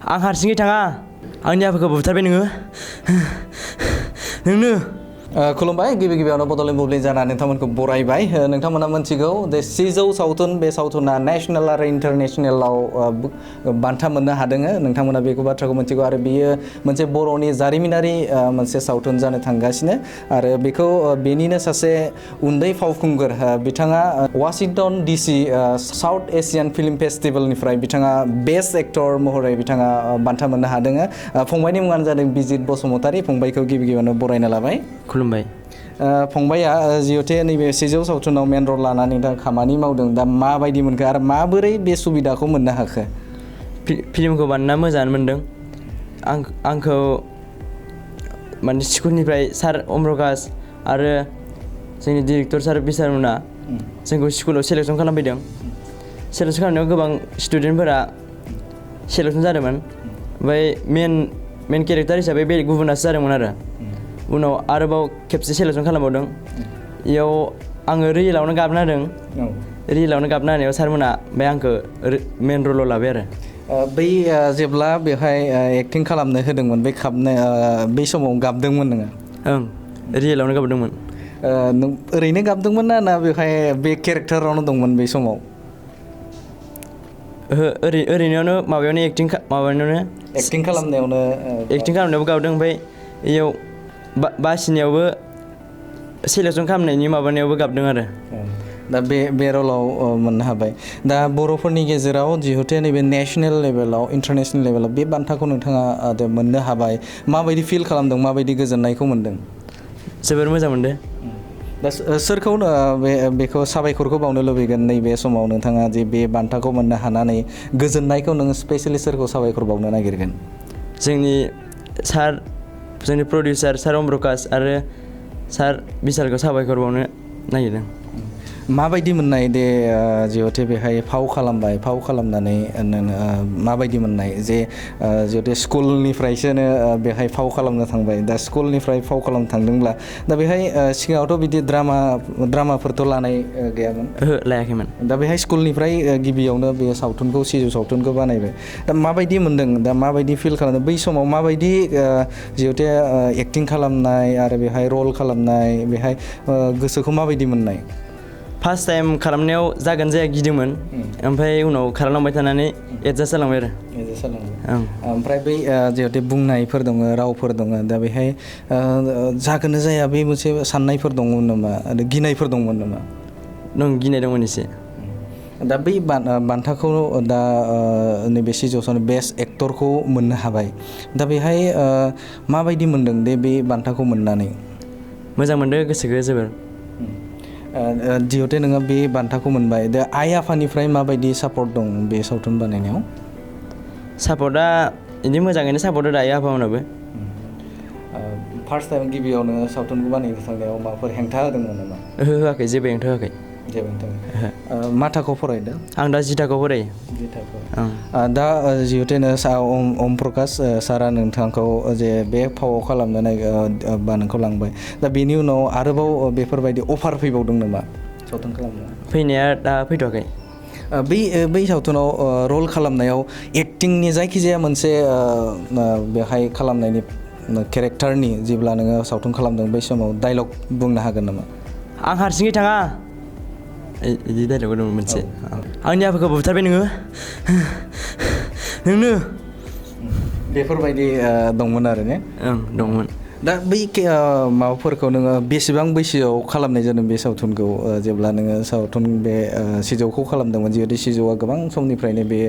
आं हारसिङै थाङा आंनि आफाखौ बुथारबाय नोंनो खुलुमबाय गिबि गिबियावनो बड'लेण्ड बुब्लि जाना नोंथांमोनखौ बरायबाय नोंथांमोना मिथिगौ दे 600 सावथुन बे सावथुना नेशनेल आरो इन्टारनेशनेलाव बान्था मोननो हादों नोंथांमोना बेखौ बाथ्राखौ मिथिगौ आरो बियो मोनसे बर'नि जारिमिनारि मोनसे सावथुन जानो थांगासिनो आरो बेखौ बेनिनो सासे उन्दै फावखुंगुर बिथाङा Washington DC South Asian film फेस्टिभेलनिफ्राय बिथाङा बेस्ट एक्टर महरै बिथाङा बान्था मोननो हादों फंबायनि मुङानो जादों बिजित बसुमतारी फंबायखौ गिबि गिबियावनो बरायना लाबाय खुलुमबाय फंबाया जिहेथु नैबे 600 सावथुनाव मेन रल लानानै दा खामानि मावदों दा माबायदि मोनखो आरो माबोरै बे सुबिदाखौ मोननो हाखो फिल्मखौ बानायना मोजाङानो मोनदों आंखौ माने स्कुलनिफ्राय सार अमरकास आरो जोंनि डिरेक्टर सार बिसारमोना जोंखौ स्कुलाव सेलेक्सन खालामफैदों सेलेक्सन खालामनायाव गोबां स्टुडेन्टफोरा सेलेक्सन जादोंमोन ओमफ्राय मेन केरेक्टार हिसाबै बेलेग गुबुनासो जादोंमोन आरो उनाव आरोबाव खेबसे सेलेक्सन खालामबावदों इयाव आङो रियेलावनो गाबना होदों रियेलावनो गाबना होनायाव सारमोना ओमफ्राय आंखौ मेन रलाव लाबाय आरो बै जेब्ला बेवहाय एक्टिं खालामनो होदोंमोन बै समाव गाबदोंमोन नोङो ओं रियेलावनो गाबदोंमोन नों ओरैनो गाबदोंमोन ना बेवहाय बे केरेक्टारावनो दंमोन बै समाव ओरैनो माबायावनो एक्टिं खालामनायावबो गाबदों ओमफ्राय इयाव बासिनायावबो सेलेक्सन खालामनायनि माबानायावबो गाबदों आरो दा बे रलाव मोननो हाबाय दा बर'फोरनि गेजेराव जिहेतु नैबे नेशनेल लेभेलाव इन्टारनेशनेल लेभेलाव बे बान्थाखौ नोंथाङा मोननो हाबाय माबायदि फिल खालामदों माबायदि गोजोननायखौ मोनदों जोबोर मोजां मोनदों दा सोरखौ बेखौ साबायखरखौ बावनो लुबैगोन नैबे समाव नोंथाङा जे बे बान्थाखौ मोननो हानानै गोजोननायखौ नोङो स्पेसियेलि सोरखौ साबायखर बावनो नागिरगोन जोंनि प्रडिउसार सार अमरकास आरो सार बिसालखौ साबायखर बावनो नागिरदों माबायदि मोननाय दे जिहेतु बेहाय फाव खालामनानै माबायदि मोननाय जे जिहेतु स्कुलनिफ्रायसो बेहाय फाव खालामनो थांबाय दा स्कुलनिफ्राय फाव खालामनो थांदोंब्ला दा बेहाय सिगाङावथ' बिदि ड्रामाफोरथ' लानाय गैयामोन लायाखैमोन दा बेहाय स्कुलनिफ्राय गिबियावनो बे सावथुनखौ 600 सावथुनखौ बानायबाय दा माबायदि मोनदों दा माबायदि फिल खालामदों बै समाव माबायदि जिहेतु एक्टिं खालामनाय आरो बेहाय रल खालामनाय बेहाय गोसोखौ माबायदि मोननाय फार्स्ट टाइम खालामनायाव जागोन जाया गिदोंमोन ओमफ्राय उनाव खालामलांबाय थानानै एडजास्ट जालांबाय आरो ओमफ्राय बै जिहेतु बुंनायफोर दङ रावफोर दङ दा बेहाय जागोन जाया बे मोनसे साननायफोर दंमोन नामा आरो गिनायफोर दंमोन नामा गिनाय दंमोन एसे दा बै बान्थाखौ दा नैबे 600 बेस्ट एक्टरखौ मोननो हाबाय दा बेहाय माबायदि मोनदों दे बे बान्थाखौ मोननानै मोजां मोनदों गोसोखौ जोबोर जिहेतु नोङो बे बान्थाखौ मोनबाय दा आइ आफानिफ्राय माबायदि सापर्ट दं बे सावथुन बानायनायाव सापर्टआ बिदि मोजाङैनो सापर्ट होदों आइ आफामोनाबो फार्स्ट टाइम गिबियावनो सावथुनखौ बानायनो थांनायाव माबाफोर हेंथा होदोंमोन नामा होआखै जेबो हेंथा होआखै मा थाखोआव फरायदों आं दा 10 थाखोआव फरायो दा जिहेतु अम प्रकाश सारा नोंथांखौ जे बे फावआव खालामनो नोंखौ लांबाय दा बेनि उनाव आरोबाव बेफोरबायदि अफार फैबावदों नामा सावथुन खालामनो फैनाया दा फैथ'वाखै बै सावथुनाव रल खालामनायाव एक्टिंनि जायखिजाया मोनसे बेहाय खालामनायनि केरेक्टारनि जेब्ला नोङो सावथुन खालामदों बै समाव डायलग बुंनो हागोन नामा आं हारसिङै थाङा बिदि डायलग दंमोन मोनसे आंनि आफाखौ बुथारबाय नोंनो बेफोरबायदि दंमोन आरो ने दंमोन दा बै माबाफोरखौ नोङो बेसेबां बैसोआव खालामनाय जादों बे सावथुनखौ जेब्ला नोङो सावथुन बे 600खौ खालामदोंमोन जिहेतु 600आ गोबां समनिफ्रायनो बे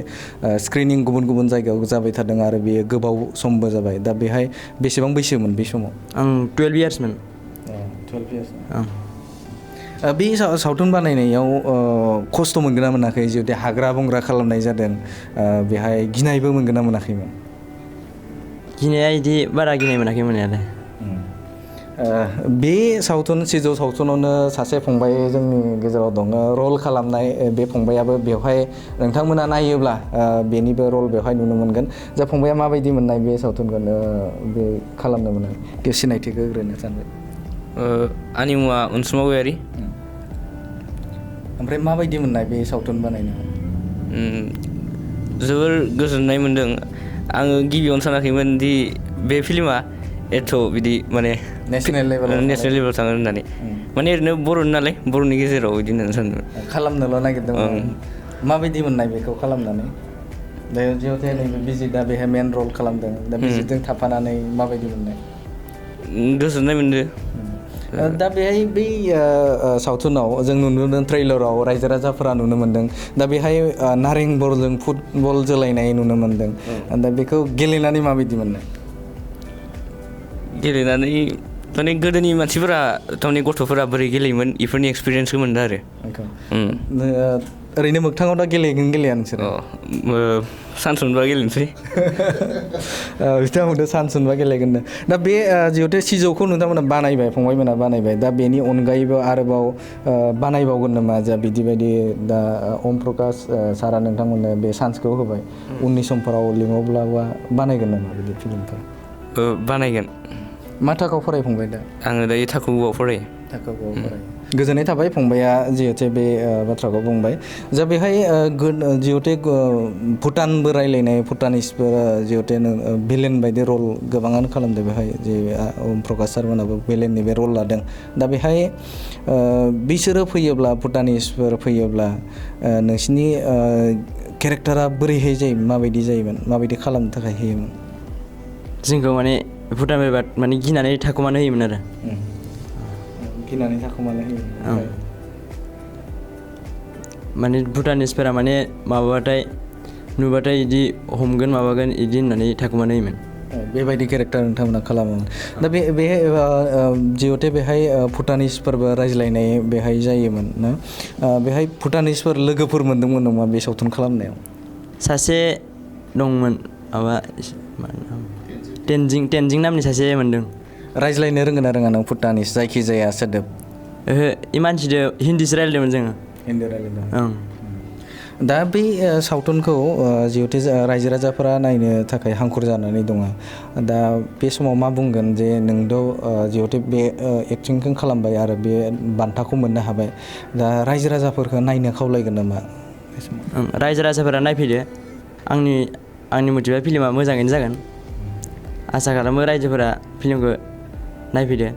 स्क्रिनिं गुबुन गुबुन जायगायाव जाबाय थादों आरो बेयो गोबाव समबो जाबाय दा बेहाय बेसेबां बैसोमोन बे समाव आं 12 इयार्समोन 12 इयार्स बे सावथुन बानायनायाव खस्थ' मोनगोन ना मोनाखै जिहेतु हाग्रा बंग्रा खालामनाय जादों बेहाय गिनायबो मोनगोन ना मोनाखैमोन गिनाया बिदि बारा गिनाय मोनाखै मोननायालाय बे सावथुन 600 सावथुनावनो सासे फंबाय जोंनि गेजेराव दङ रल खालामनाय बे फंबायाबो बेवहाय नोंथांमोना नायोब्ला बेनिबो रल बेवहाय नुनो मोनगोन जा फंबाया माबायदि मोननाय बे सावथुनखौ बे खालामनो मोननाय सिनायथिखौ होग्रोनो सानबाय आंनि मुङा अनसुमा गयारि ओमफ्राय माबायदि मोननाय बे सावथुन बानायनायाव जोबोर गोजोननाय मोनदों आङो गिबियावनो सानाखैमोन दि बे फिल्मा एथ' बिदि माने नेसनेल लेभेलाव थाङो होननानै माने ओरैनो बर'नि नालाय बर'नि गेजेराव बिदि होननानै सानदोंमोन खालामनोल' नागिरदोंमोन माबायदि मोननाय बेखौ खालामनानै दा जिहेतु नैबे बिजितआ बेहाय मेन रल खालामदों दा बिजितजों थाफानानै माबायदि मोननाय गोजोननाय मोनदों दा बेहाय बै सावथुनाव जों नुनो मोनदों ट्रेलाराव रायजो राजाफोरा नुनो मोनदों दा बेहाय नारें बलजों फुटबल जोलायनाय नुनो मोनदों दा बेखौ गेलेनानै माबायदि मोननाय गेलेनानै माने गोदोनि मानसिफोरा थारमाने गथ'फोरा बोरै गेलेयोमोन बेफोरनि एक्सपिरियेन्सखौ मोनदों आरो ओरैनो मोगथाङाव दा गेलेगोन गेलेया नोंसोरो चान्स मोनबा गेलेनोसै बिथांमोनहा चान्स मोनबा गेलेगोन दा बे जिहेतु सिजौखौ नोंथांमोना बानायबाय फंबायमोना बानायबाय दा बेनि अनगायैबो आरोबाव बानायबावगोन नामा जा बिदिबायदि दा अम प्रकाश सारा नोंथांमोननो बे चान्सखौ होबाय उननि समफोराव लिङोब्लाबा बानायगोन नामा बिदि फिल्मफोर बानायगोन मा थाखोआव फरायफंबाय दा आङो दायो थाखो 9आव फरायो गोजोननाय थाबाय फंबाया जिहेतु बे बाथ्राखौ बुंबाय जा बेहाय जिहेतु भुटानबो रायलायनाय भुटानिसबो जिहेतु भिलेन बायदि रल गोबाङानो खालामदों बेहाय जे अम प्रकाश सारमोनाबो भिलेननि बे रल लादों दा बेहाय बिसोरो फैयोब्ला भुटानिसफोर फैयोब्ला नोंसिनि केरेक्टारा बोरैहाय जायोमोन माबायदि जायोमोन माबायदि खालामनो थाखाय होयोमोन जोंखौ माने भुटान फैबा माने गिनानै थाखुमानो होयोमोन आरो गिनानै थाखुमानो होयोमोन माने भुटानिसफोरा माने माबाबाथाय नुबाथाय इदि हमगोन माबागोन इदि होननानै थाखुमानो होयोमोन बेबायदि केरेक्टार नोंथांमोना खालामोमोन दा बेहाय जिहेतु बेहाय भुटानिसफोरबो रायज्लायनाय बेहाय जायोमोन ना बेहाय भुटानिसफोर लोगोफोर मोन्दोंमोन नामा बे सावथुन खालामनायाव सासे दंमोन माबा टेनजिं नामनि सासे मोन्दों रायज्लायनो रोंगोन ना रोङा नों भुटानिस जायखिजाया सोदोब ओहो इ मानसिजों हिन्दीसो रायज्लायदोंमोन जोङो हिन्दी रायज्लायदों ओं दा बे सावथुनखौ जिहेतु रायजो राजाफोरा नायनो थाखाय हांखुर जानानै दङ दा बे समाव मा बुंगोन जे नोंथ' जिहेतु बे एक्टिंखौ खालामबाय आरो बे बान्थाखौ मोननो हाबाय दा रायजो राजाफोरखौ नायनो खावलायगोन नामा बे समाव रायजो राजाफोरा नायफैदो आंनि मथेबा फिल्मा मोजाङैनो जागोन आसा खालामो रायजोफोरा फिल्मखौ नायफैदो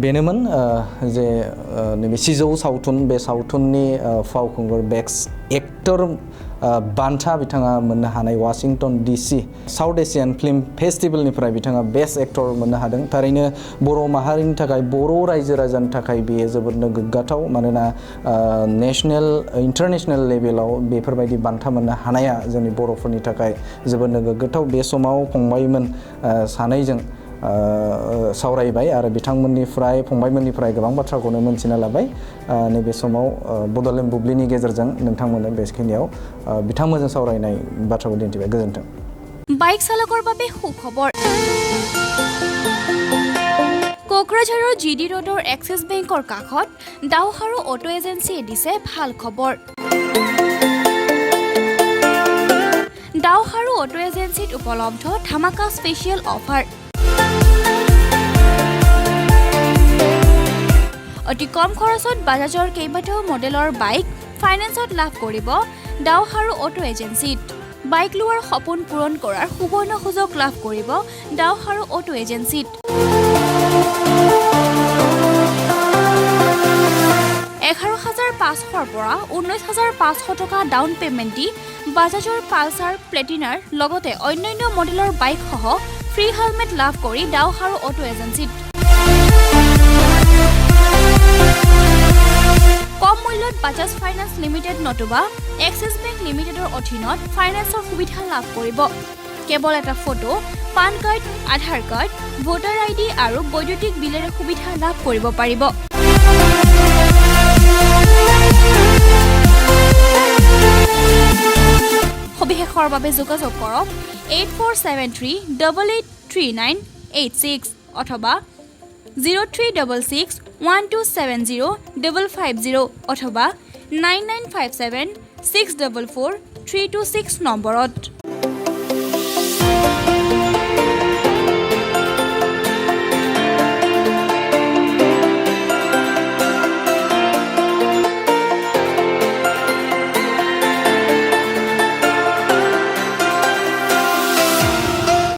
बेनोमोन जे नैबे सिजौ सावथुन बे सावथुननि फावखुंगुर बेस्ट एक्टर बान्था बिथाङा मोननो हानाय Washington DC South Asian film फेस्टिभेलनिफ्राय बिथाङा बेस्ट एक्टर मोननो हादों थारैनो बर' माहारिनि थाखाय बर' रायजो राजानि थाखाय बेयो जोबोदनो गोग्गाथाव मानोना नेसनेल इन्टारनेसनेल लेभेलाव बेफोरबायदि बान्था मोननो हानाया जोंनि बर'फोरनि थाखाय जोबोदनो गोग्गाथाव बे समाव फंबायमोन सानैजों सावरायबाय आरो फंबायमोननिफ्राय गोबां बाथ्राखौनो मोनथिना लाबाय नैबे समाव बड'लेण्ड बुब्लिनि गेजेरजों नोंथांमोननो बेखिनियाव बिथांमोनजों सावरायनाय बाथ्राखौ दिन्थिबाय गोजोन्थों বাইক চালকৰ বাবে সুখবৰ কোকৰাঝাৰৰ GD ৰোডৰ এক্সিছ বেংকৰ কাষত দাওহাৰু অটো এজেন্সিয়ে দিছে ভাল খবৰ দাওহাৰু অটো এজেন্সিত উপলব্ধ ধামাকা স্পেচিয়েল অফাৰ অতি কম খৰচত বাজাজৰ কেইবাটাও মডেলৰ বাইক ফাইনেন্সত লাভ কৰিব দাওহাৰু অটো এজেন্সিত বাইক লোৱাৰ সপোন পূৰণ কৰাৰ সুবৰ্ণ সুযোগ লাভ কৰিব দাওহাৰু অটো এজেন্সিত 11,500 পৰা 19,500 টকা ডাউন পেমেণ্ট দি বাজাজৰ পালচাৰ প্লেটিনাৰ লগতে অন্যান্য মডেলৰ বাইক সহ ফ্ৰী হেলমেট লাভ কৰি দাওহাৰু অটো এজেন্সিত কম মূল্যত বাজাজ ফাইনেন্স লিমিটেড নতুবা এক্সিছ বেংক লিমিটেডৰ অধীনত ফাইনেন্সৰ সুবিধা লাভ কৰিব কেৱল এটা ফটো পান কাৰ্ড আধাৰ কাৰ্ড ভোটাৰ ID আৰু বৈদ্যুতিক বিলেৰে সুবিধা লাভ কৰিব পাৰিব সবিশেষৰ বাবে যোগাযোগ কৰক 8473883986 অথবা 0366127050 অথবা 9957644326 নম্বৰত